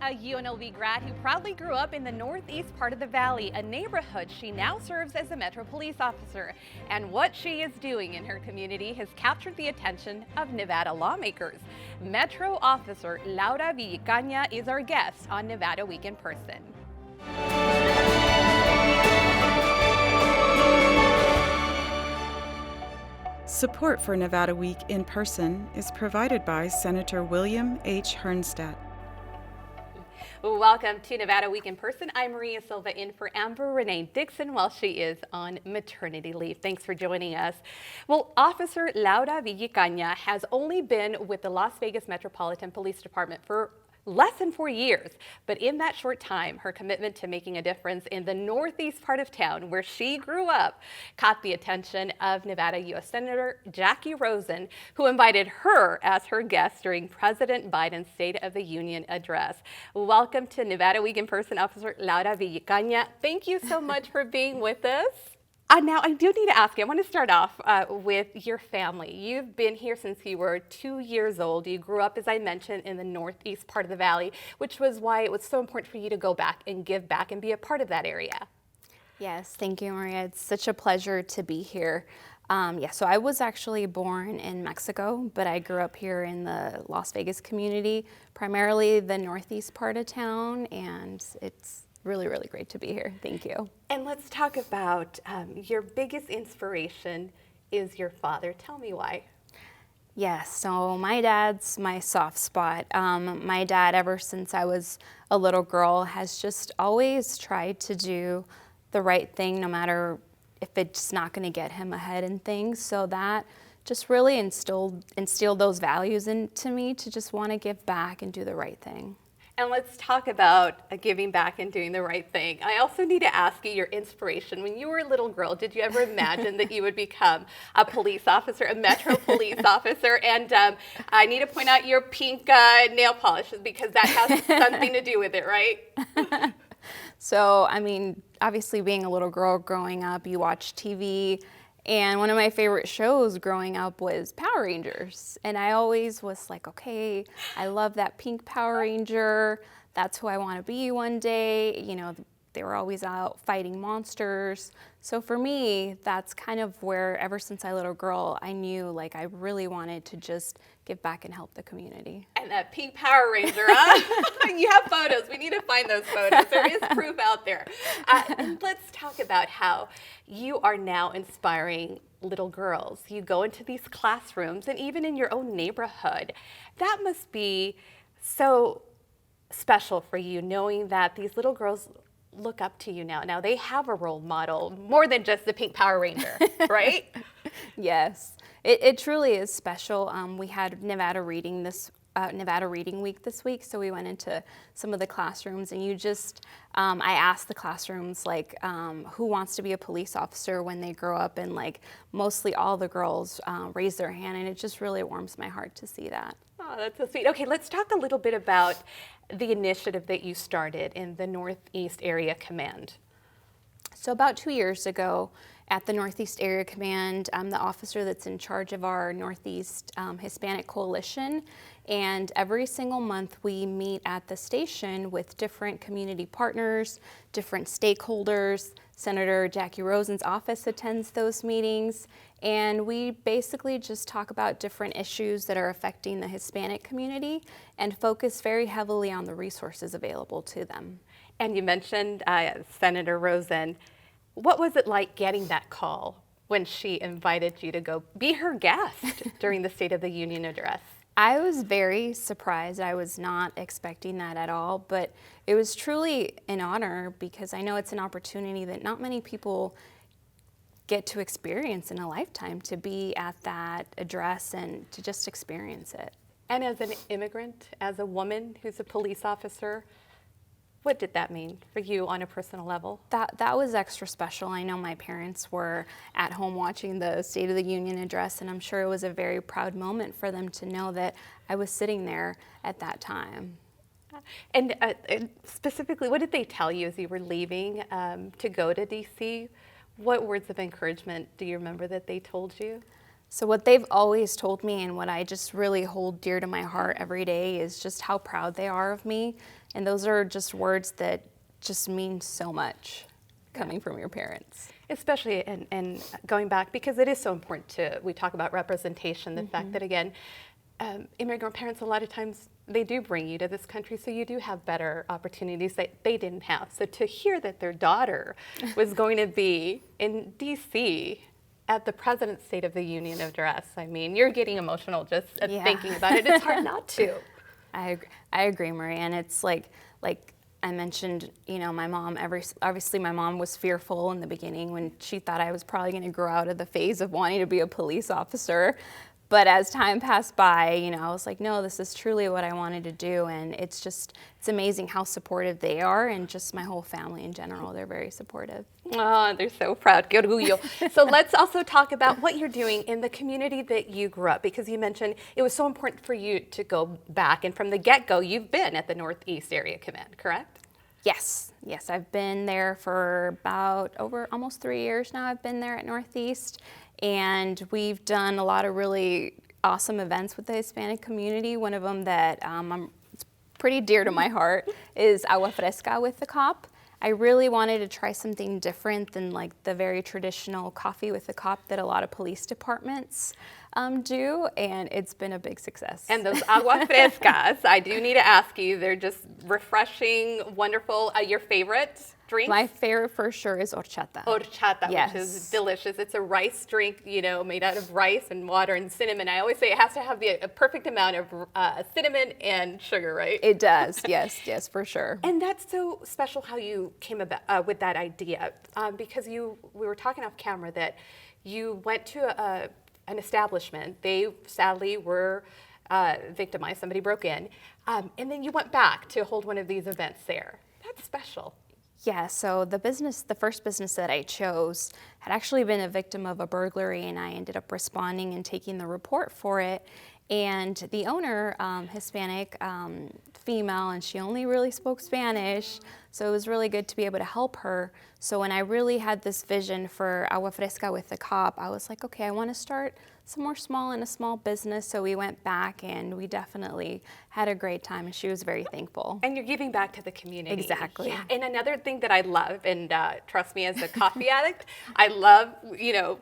a UNLV grad who proudly grew up in the northeast part of the valley, a neighborhood she now serves as a Metro police officer. And what she is doing in her community has captured the attention of Nevada lawmakers. Metro officer Laura Villicana is our guest on Nevada Week in Person. Support for Nevada Week in Person is provided by Senator William H. Hernstat. Welcome to Nevada Week in Person. I'm Maria Silva in for Amber Renee Dixon while she is on maternity leave. Thanks for joining us. Well, Officer Laura Villicana has only been with the Las Vegas Metropolitan Police Department for less than 4 years, but in that short time, her commitment to making a difference in the northeast part of town where she grew up caught the attention of Nevada U.S. Senator Jackie Rosen, who invited her as her guest during President Biden's State of the Union address. Welcome to Nevada Week in Person, Officer Laura Villicana. Thank you so much for being with us. Now, I do need to ask you, I want to start off with your family. You've been here since you were 2 years old. You grew up, as I mentioned, in the northeast part of the valley, which was why it was so important for you to go back and give back and be a part of that area. Yes, thank you, Maria. It's such a pleasure to be here. So I was actually born in Mexico, but I grew up here in the Las Vegas community, primarily the northeast part of town, and it's really, really great to be here. Thank you. And let's talk about your biggest inspiration is your father. Tell me why. Yes, so my dad's my soft spot. My dad, ever since I was a little girl, has just always tried to do the right thing, no matter if it's not going to get him ahead in things. So that just really instilled those values into me to just want to give back and do the right thing. And let's talk about giving back and doing the right thing. I also need to ask you your inspiration. When you were a little girl, did you ever imagine that you would become a police officer, a Metro police officer? And I need to point out your pink nail polish because that has something to do with it, right? So, I mean, obviously being a little girl growing up, you watch TV. And one of my favorite shows growing up was Power Rangers. And I always was like, okay, I love that pink Power Ranger. That's who I want to be one day. You know, they were always out fighting monsters. So for me, that's kind of where, ever since I was a little girl, I knew like I really wanted to just give back and help the community. And that pink Power Ranger, huh? You have photos. We need to find those photos. There is proof out there. And let's talk about how you are now inspiring little girls. You go into these classrooms and even in your own neighborhood. That must be so special for you, knowing that these little girls look up to you now. Now they have a role model more than just the pink Power Ranger, right? Yes, it truly is special. We had Nevada Reading Week this week, so we went into some of the classrooms, and I asked the classrooms like, who wants to be a police officer when they grow up, and like mostly all the girls raised their hand, and it just really warms my heart to see that. Oh, that's so sweet. Okay, let's talk a little bit about the initiative that you started in the Northeast Area Command. So about 2 years ago, at the Northeast Area Command, I'm the officer that's in charge of our Northeast Hispanic Coalition, and every single month we meet at the station with different community partners, different stakeholders. Senator Jackie Rosen's office attends those meetings, and we basically just talk about different issues that are affecting the Hispanic community and focus very heavily on the resources available to them. And you mentioned Senator Rosen. What was it like getting that call when she invited you to go be her guest during the State of the Union address? I was very surprised. I was not expecting that at all, but it was truly an honor because I know it's an opportunity that not many people get to experience in a lifetime, to be at that address and to just experience it. And as an immigrant, as a woman who's a police officer, what did that mean for you on a personal level? That was extra special. I know my parents were at home watching the State of the Union address, and I'm sure it was a very proud moment for them to know that I was sitting there at that time. And specifically, what did they tell you as you were leaving to go to D.C.? What words of encouragement do you remember that they told you? So what they've always told me and what I just really hold dear to my heart every day is just how proud they are of me. And those are just words that just mean so much coming from your parents. Especially and going back, because it is so important we talk about representation, the fact that, again, immigrant parents, a lot of times, they do bring you to this country, so you do have better opportunities that they didn't have. So to hear that their daughter was going to be in D.C. at the President's State of the Union address, I mean, you're getting emotional just thinking about it. It's hard not to. I agree, Marie, and it's like I mentioned, my mom, obviously my mom was fearful in the beginning when she thought I was probably going to grow out of the phase of wanting to be a police officer. But as time passed by, I was like, no, this is truly what I wanted to do. And it's amazing how supportive they are, and just my whole family in general. They're very supportive. Oh, they're so proud. Qué orgullo. So let's also talk about what you're doing in the community that you grew up, because you mentioned it was so important for you to go back. And from the get-go, you've been at the Northeast Area Command, correct? Yes, I've been there for about almost 3 years now. I've been there at Northeast, and we've done a lot of really awesome events with the Hispanic community. One of them that it's pretty dear to my heart is Agua Fresca with the Cop. I really wanted to try something different than like the very traditional coffee with the cop that a lot of police departments do, and it's been a big success. And those agua frescas, I do need to ask you, they're just refreshing, wonderful. Your favorite drink? My favorite for sure is horchata. Horchata, Yes. which is delicious. It's a rice drink, made out of rice and water and cinnamon. I always say it has to have a perfect amount of cinnamon and sugar, right? It does, yes, for sure. And that's so special how you came about with that idea, because we were talking off camera that you went to an establishment. They sadly were victimized. Somebody broke in, and then you went back to hold one of these events there. That's special. Yeah, so the first business that I chose had actually been a victim of a burglary, and I ended up responding and taking the report for it. And the owner, Hispanic, female, and she only really spoke Spanish, so it was really good to be able to help her. So when I really had this vision for Agua Fresca with the Cop, I was like, okay, I want to start somewhere small in a small business. So we went back, and we definitely had a great time, and she was very thankful. And you're giving back to the community. Exactly. Yeah. And another thing that I love, and trust me, as a coffee addict, I love,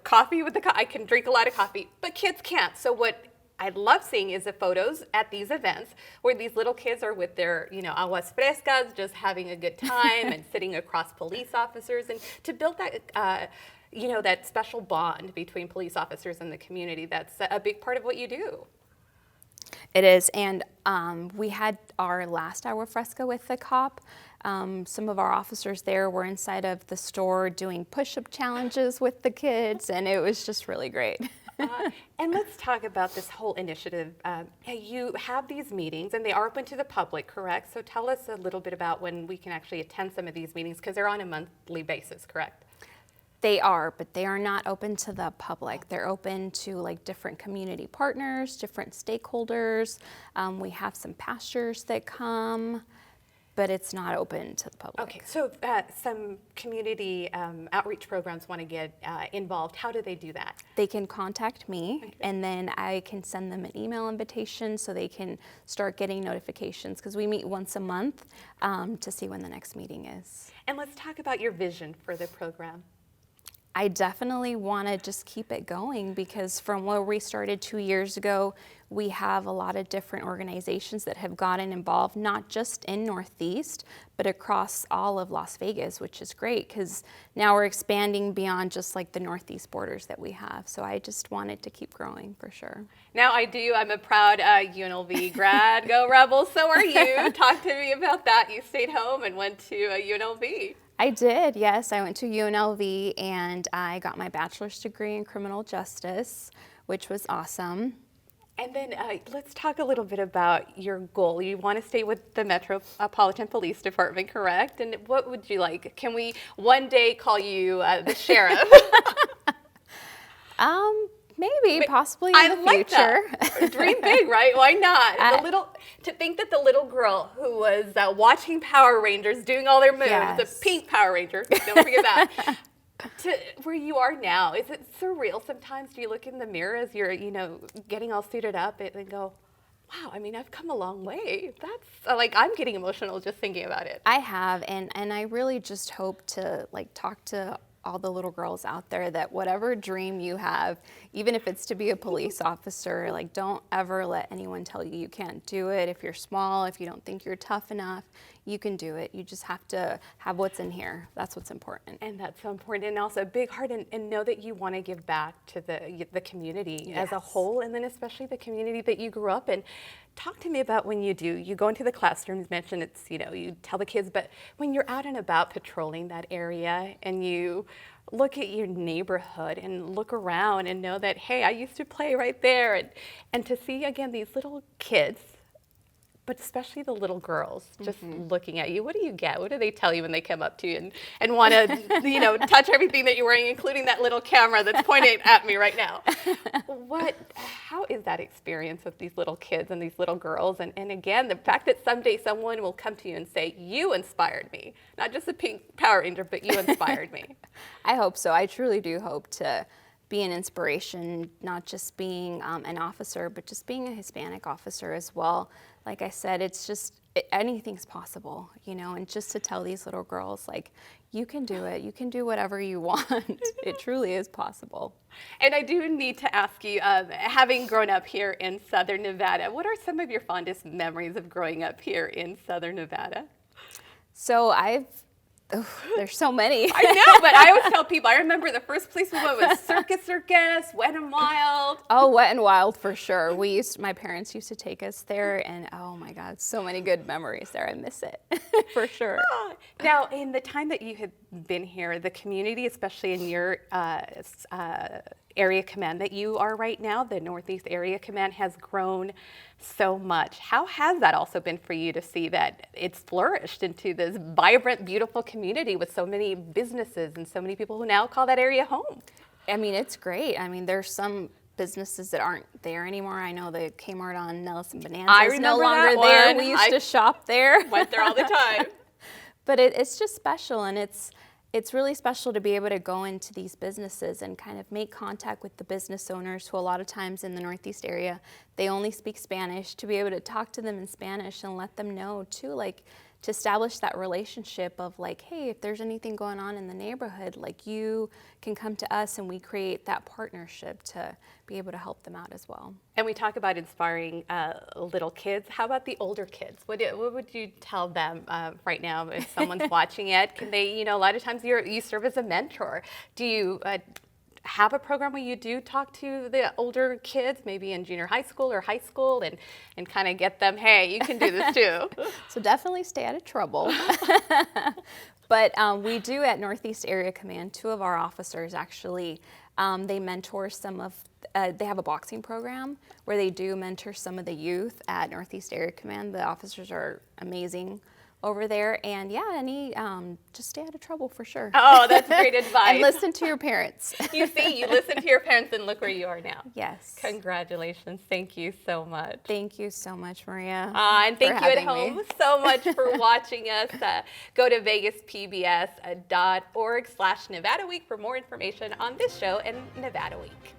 coffee with I can drink a lot of coffee, but kids can't. So what I love seeing is the photos at these events where these little kids are with their, aguas frescas, just having a good time and sitting across police officers, and to build that, that special bond between police officers and the community. That's a big part of what you do. It is, and we had our last Agua Fresca with the Cop. Some of our officers there were inside of the store doing push-up challenges with the kids, and it was just really great. And let's talk about this whole initiative. You have these meetings, and they are open to the public, correct? So tell us a little bit about when we can actually attend some of these meetings, because they're on a monthly basis, correct? They are, but they are not open to the public. They're open to different community partners, different stakeholders. We have some pastors that come, but it's not open to the public. Okay, so some community outreach programs want to get involved. How do they do that? They can contact me, and then I can send them an email invitation so they can start getting notifications, because we meet once a month to see when the next meeting is. And let's talk about your vision for the program. I definitely want to just keep it going, because from where we started 2 years ago, we have a lot of different organizations that have gotten involved, not just in Northeast, but across all of Las Vegas, which is great, because now we're expanding beyond just the Northeast borders that we have. So I just wanted to keep growing for sure. Now I'm a proud UNLV grad. Go Rebels, so are you. Talk to me about that. You stayed home and went to UNLV. I did, yes. I went to UNLV, and I got my bachelor's degree in criminal justice, which was awesome. And then let's talk a little bit about your goal. You want to stay with the Metropolitan Police Department, correct? And what would you like? Can we one day call you the sheriff? Maybe, possibly in the future. Like that. Dream big, right? Why not? To think that the little girl who was watching Power Rangers, doing all their moves, Yes. the pink Power Ranger, don't forget that, To where you are now, is it surreal sometimes? Do you look in the mirror as you're, getting all suited up and go, wow, I mean, I've come a long way. That's like, I'm getting emotional just thinking about it. I have, and I really just hope to talk to all the little girls out there that whatever dream you have, even if it's to be a police officer, don't ever let anyone tell you you can't do it. If you're small, if you don't think you're tough enough, you can do it. You just have to have what's in here. That's what's important. And that's so important. And also a big heart, and know that you want to give back to the community as a whole, and then especially the community that you grew up in. Talk to me about when you go into the classrooms, mention it's, you tell the kids, but when you're out and about patrolling that area and you look at your neighborhood and look around and know that, hey, I used to play right there, and to see again these little kids, but especially the little girls just looking at you. What do you get? What do they tell you when they come up to you and want to, touch everything that you're wearing, including that little camera that's pointing at me right now? How is that experience with these little kids and these little girls? And again, the fact that someday someone will come to you and say, you inspired me, not just a pink Power Ranger, but you inspired me. I hope so. I truly do hope to be an inspiration, not just being an officer, but just being a Hispanic officer as well. Like I said, it's just, anything's possible, and just to tell these little girls, you can do it. You can do whatever you want. It truly is possible. And I do need to ask you, having grown up here in Southern Nevada, what are some of your fondest memories of growing up here in Southern Nevada? So there's so many. I know, but I always tell people, I remember the first place we went was Circus, Wet and Wild. Oh, Wet and Wild for sure. My parents used to take us there, and oh my God, so many good memories there. I miss it for sure. Now, in the time that you have been here, the community, especially in your area command that you are right now, the Northeast Area Command, has grown so much. How has that also been for you to see that it's flourished into this vibrant, beautiful community with so many businesses and so many people who now call that area home? I mean, it's great. I mean, there's some businesses that aren't there anymore. I know the Kmart on Nellis and Bonanza is no longer there. We used to shop there. Went there all the time. But it's just special, and it's really special to be able to go into these businesses and kind of make contact with the business owners who a lot of times in the Northeast area, they only speak Spanish, to be able to talk to them in Spanish and let them know too, to establish that relationship of hey, if there's anything going on in the neighborhood, you can come to us, and we create that partnership to be able to help them out as well. And we talk about inspiring little kids. How about the older kids? What would you tell them right now if someone's watching it? Can they, a lot of times you serve as a mentor. Do you have a program where you do talk to the older kids, maybe in junior high school or high school, and kind of get them, hey, you can do this too? So definitely stay out of trouble. But we do at Northeast Area Command, 2 of our officers actually, they mentor they have a boxing program where they do mentor some of the youth at Northeast Area Command. The officers are amazing over there, and just stay out of trouble for sure. Oh, that's great advice. And listen to your parents. You listen to your parents, and look where you are now. Yes. Congratulations. Thank you so much. Thank you so much, Maria. And thank you at home so much for watching us. Go to vegaspbs.org/Nevada Week for more information on this show and Nevada Week.